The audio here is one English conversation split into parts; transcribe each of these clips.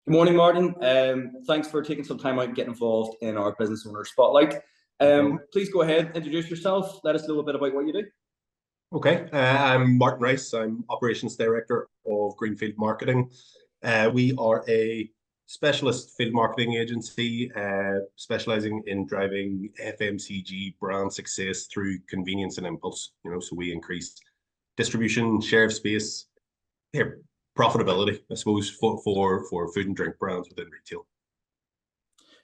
Good morning, Martin. Thanks for taking some time out and getting involved in our business owner spotlight. No. Please go ahead, introduce yourself. Let us know a bit about what you do. Okay, I'm Martin Rice. I'm Operations Director of Greenfield Marketing. We are a specialist field marketing agency specializing in driving FMCG brand success through convenience and impulse. So we increase distribution, share of space, here, profitability, I suppose, for food and drink brands within retail.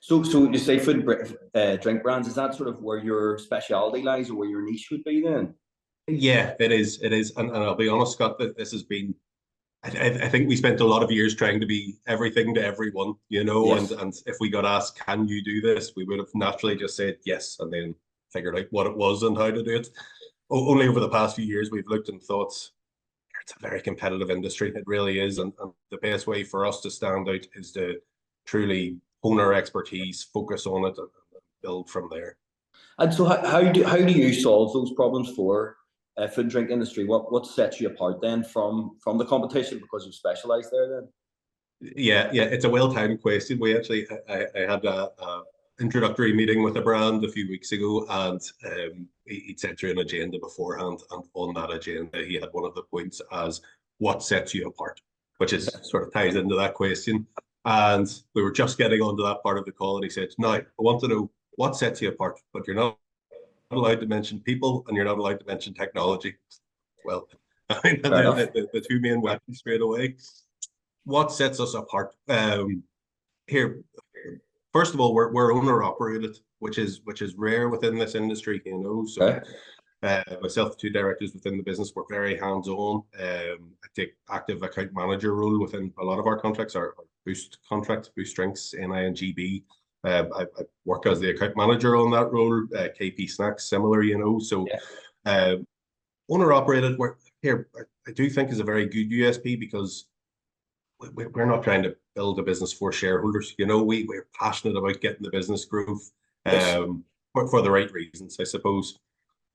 So you say food and drink brands. Is that sort of where your speciality lies, or where your niche would be then? Yeah, it is. It is. And I'll be honest, Scott, that this has been, I think we spent a lot of years trying to be everything to everyone, Yes. and if we got asked, can you do this? We would have naturally just said yes, and then figured out what it was and how to do it. Only over the past few years, we've looked and thought, it's a very competitive industry. It really is. And the best way for us to stand out is to truly hone our expertise, focus on it, and build from there. And so how do you solve those problems for food and drink industry? What sets you apart then from the competition, because you specialize there then? Yeah, it's a well-timed question. I had a introductory meeting with a brand a few weeks ago, and he'd sent through an agenda beforehand, and on that agenda, he had one of the points as what sets you apart, which is sort of ties into that question. And we were just getting onto that part of the call, and he said, "Now, I want to know what sets you apart, but you're not allowed to mention people, and you're not allowed to mention technology." Well, I mean, Fair enough. the two main weapons straight away. What sets us apart? Here, first of all, we're owner operated, which is rare within this industry, So Okay. myself, two directors within the business, we're very hands-on. I take active account manager role within a lot of our contracts, our Boost contract, Boost Drinks, NI and GB. I work as the account manager on that role. KP Snacks, similar, So Yeah. owner operated, I do think is a very good USP, because we're not trying to build a business for shareholders. We're passionate about getting the business growth Yes. for the right reasons, I suppose.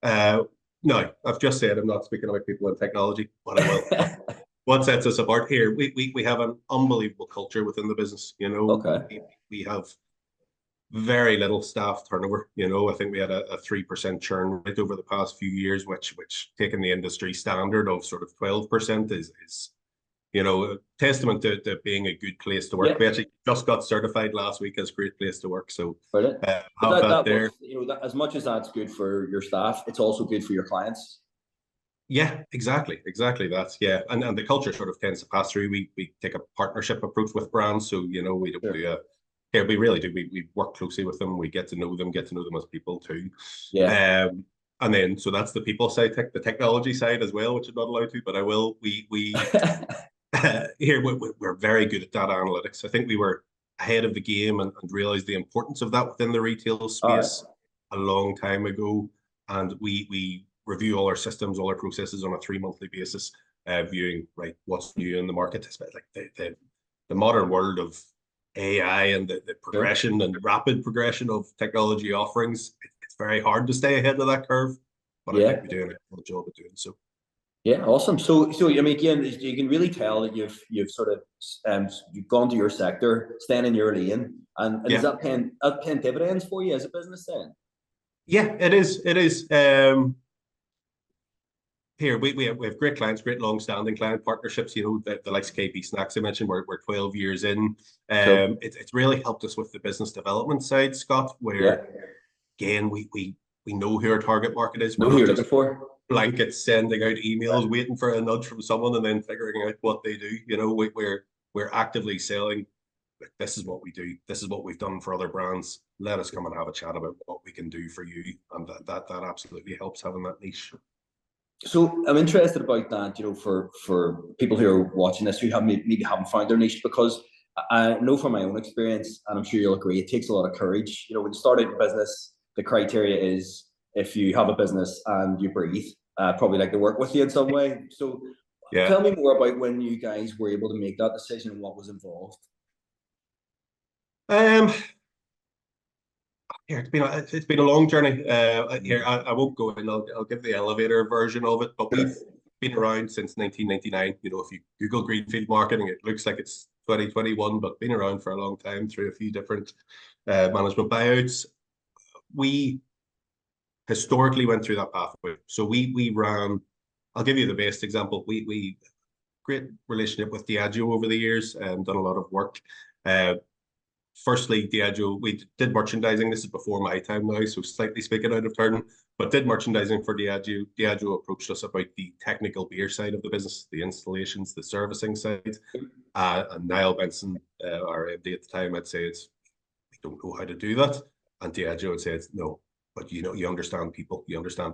No, I've just said I'm not speaking about people in technology, but I will. What sets us apart here? We have an unbelievable culture within the business. Okay. We have very little staff turnover. I think we had a 3% churn rate over the past few years, which taking the industry standard of sort of 12% is a testament to being a good place to work. Yeah. We actually just got certified last week as a great place to work. So Brilliant. have But that there. that, as much as that's good for your staff, it's also good for your clients. Yeah, exactly. That's and the culture sort of tends to pass through. We take a partnership approach with brands, so we don't Sure. do we really do. We work closely with them. We get to know them as people too. Yeah. And then so that's the people side, the technology side as well, which I'm not allowed to, but I will. We here we're very good at data analytics. I think we were ahead of the game and realized the importance of that within the retail space a long time ago. And we review all our systems, all our processes on a 3-monthly basis, viewing what's new in the market, especially like the modern world of AI and the progression and rapid progression of technology offerings. It's very hard to stay ahead of that curve, but I think we're doing a good job of doing so. Yeah, awesome. So I mean, again, you can really tell that you've sort of you've gone to your sector, staying in your lane, and is that paying dividends for you as a business then? Yeah, it is. It is. Here we have great clients, great long-standing client partnerships. The likes of KP Snacks I mentioned. We're 12 years in. Cool. It's really helped us with the business development side, Scott. Where again we know who our target market is. Know We're who not you're just looking for. blanket sending out emails, waiting for a nudge from someone and then figuring out what they do. We're actively selling. This is what we do. This is what we've done for other brands. Let us come and have a chat about what we can do for you, and that absolutely helps having that niche. So I'm interested about that, for people who are watching this who maybe haven't found their niche, because I know from my own experience, and I'm sure you'll agree, it takes a lot of courage. When you start out in business, the criteria is if you have a business and you breathe, probably like to work with you in some way. So tell me more about when you guys were able to make that decision and what was involved. Here, it's been a long journey. Here, I won't go in. I'll give the elevator version of it, but we've been around since 1999. If you Google Greenfield Marketing, it looks like it's 2021, but been around for a long time through a few different management buyouts. We historically went through that pathway. So we ran, I'll give you the best example. We great relationship with Diageo over the years and done a lot of work. Firstly, Diageo, we did merchandising. This is before my time now, so slightly speaking out of turn, but did merchandising for Diageo. Diageo approached us about the technical beer side of the business, the installations, the servicing side. And Niall Benson, our MD at the time, I'd say we don't know how to do that. And Diageo would say no, but you understand people,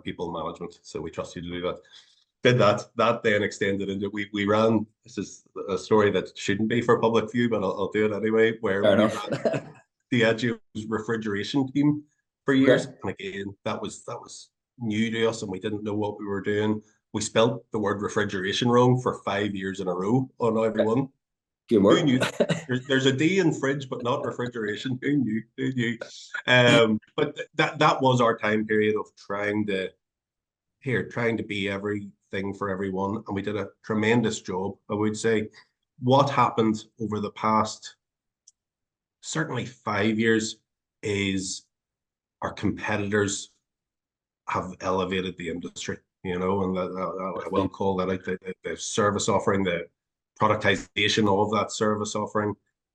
people management, so we trust you to do that. Did that. That then extended into we ran. This is a story that shouldn't be for public view, but I'll do it anyway. Where Fair we enough. ran Diageo's refrigeration team for years, and again that was new to us, and we didn't know what we were doing. We spelt the word refrigeration wrong for 5 years in a row on everyone. Good work. Who knew? There's a D in fridge, but not refrigeration. Who knew? Who knew? But that was our time period of trying to be everything for everyone, and we did a tremendous job, I would say. What happened over the past certainly 5 years is our competitors have elevated the industry, and I will call that out, the service offering, the productization of that service offering,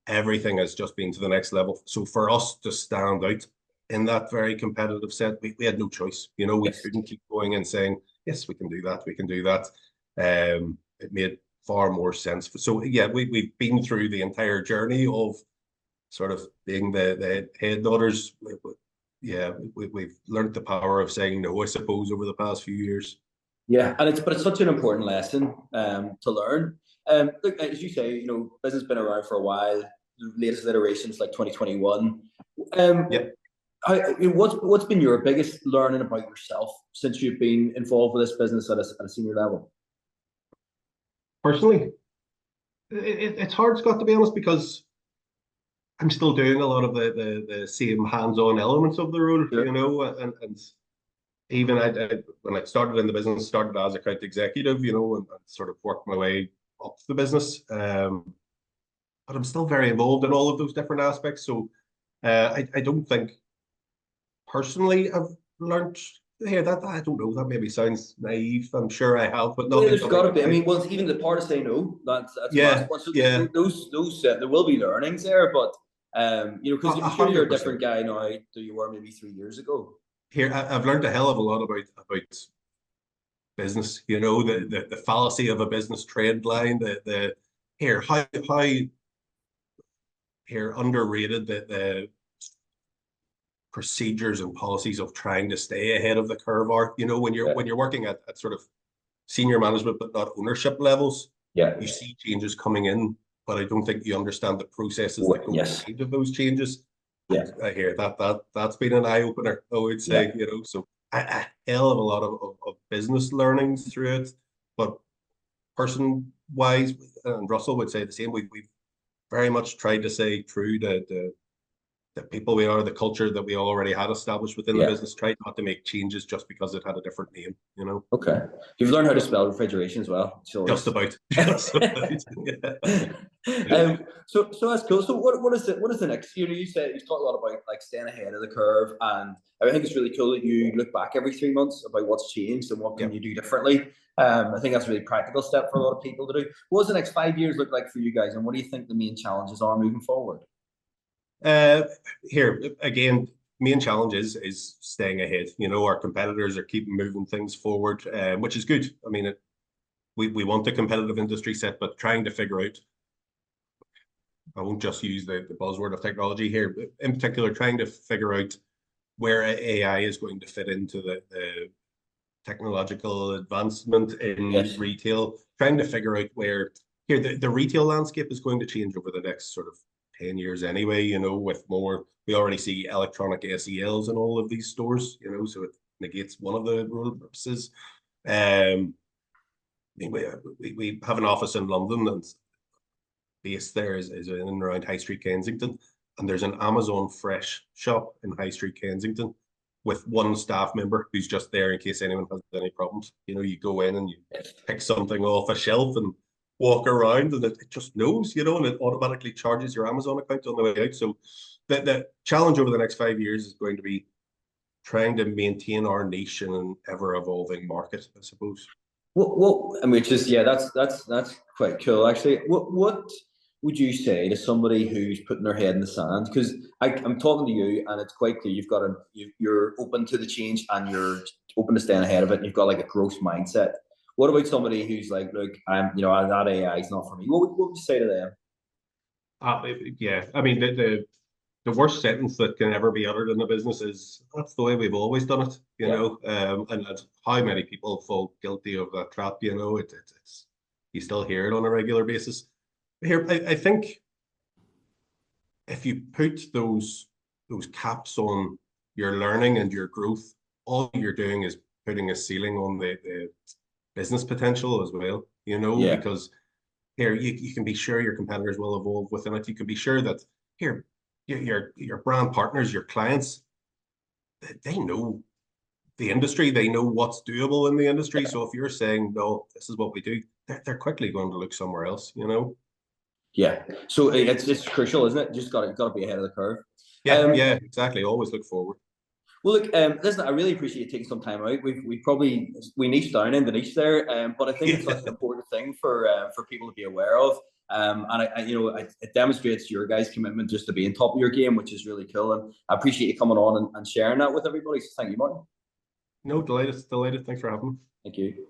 everything has just been to the next level. So for us to stand out in that very competitive set, we had no choice. We couldn't keep going and saying, yes, we can do that, we can do that. It made far more sense. So yeah, we've been through the entire journey of sort of being the head daughters. We've learned the power of saying no, I suppose, over the past few years. Yeah, and it's such an important lesson to learn. Look, as you say, business has been around for a while. The latest iterations like 2021. Yeah. What's been your biggest learning about yourself since you've been involved with this business at a senior level? Personally, it's hard, Scott, to be honest, because I'm still doing a lot of the same hands-on elements of the role, sure. And even when I started in the business, started as account executive, and sort of worked my way up the business. But I'm still very involved in all of those different aspects. So I don't think personally I've learned here that I don't know, that maybe sounds naive. I'm sure I have, but nothing. Yeah, there's got to be. I mean, well, even the part to say no, that's yeah, so yeah. Those there will be learnings there, but because I'm sure you're a 100%. different guy now than you were maybe 3 years ago. Here, I've learned a hell of a lot about business. The fallacy of a business trend line. How underrated the procedures and policies of trying to stay ahead of the curve are. When you're working at sort of senior management but not ownership levels, you see changes coming in, but I don't think you understand the processes that go into those changes. Yeah, I hear that's been an eye opener, I would say. So a hell of a lot of business learnings through it, but person wise, and Russell would say the same. We've very much tried to stay true to the people we are, the culture that we already had established within the business, tried not to make changes just because it had a different name, Okay. You've learned how to spell refrigeration as well. Just about. Yeah. So that's cool. So what is the next? You said you've talked a lot about like staying ahead of the curve, and I think it's really cool that you look back every 3 months about what's changed and what can you do differently. I think that's a really practical step for a lot of people to do. What does the next 5 years look like for you guys, and what do you think the main challenges are moving forward? Here again, main challenge is staying ahead. Our competitors are keeping moving things forward, which is good. I mean, we want a competitive industry set, but trying to figure out, I won't just use the buzzword of technology here, but in particular, trying to figure out where AI is going to fit into the technological advancement in retail, trying to figure out where here the retail landscape is going to change over the next sort of 10 years anyway, with more, we already see electronic SELs in all of these stores, so it negates one of the role purposes. We have an office in London, and based there is in and around High Street Kensington, and there's an Amazon Fresh shop in High Street Kensington with one staff member who's just there in case anyone has any problems. You go in and you pick something off a shelf, and walk around and it just knows, you know, and it automatically charges your Amazon account on the way out. So the challenge over the next 5 years is going to be trying to maintain our niche in an ever evolving market, I suppose. I mean, just yeah, that's quite cool actually. What would you say to somebody who's putting their head in the sand? Because I'm talking to you, and it's quite clear you're open to the change and you're open to staying ahead of it. And you've got like a growth mindset. What about somebody who's like, look, that AI is not for me. What would you say to them? Yeah, I mean the worst sentence that can ever be uttered in a business is that's the way we've always done it, you Yeah, know. And how many people fall guilty of that trap, you know? It's you still hear it on a regular basis. Here, I think if you put those caps on your learning and your growth, all you're doing is putting a ceiling on the business potential as well, you know, yeah, because here you can be sure your competitors will evolve within it. You can be sure that here your brand partners, your clients, they know the industry, they know what's doable in the industry. So if you're saying no, this is what we do, they're quickly going to look somewhere else, you know. yeah. So it's crucial, isn't it? Just got to be ahead of the curve. Yeah, yeah, exactly. Always look forward. Well, look, listen, I really appreciate you taking some time out. We niched down in the niche there, but I think it's such an Yeah. important thing for people to be aware of. And it demonstrates your guys' commitment just to be on top of your game, which is really cool. And I appreciate you coming on and sharing that with everybody. So thank you, Martin. No, delighted, delighted. Thanks for having me. Thank you.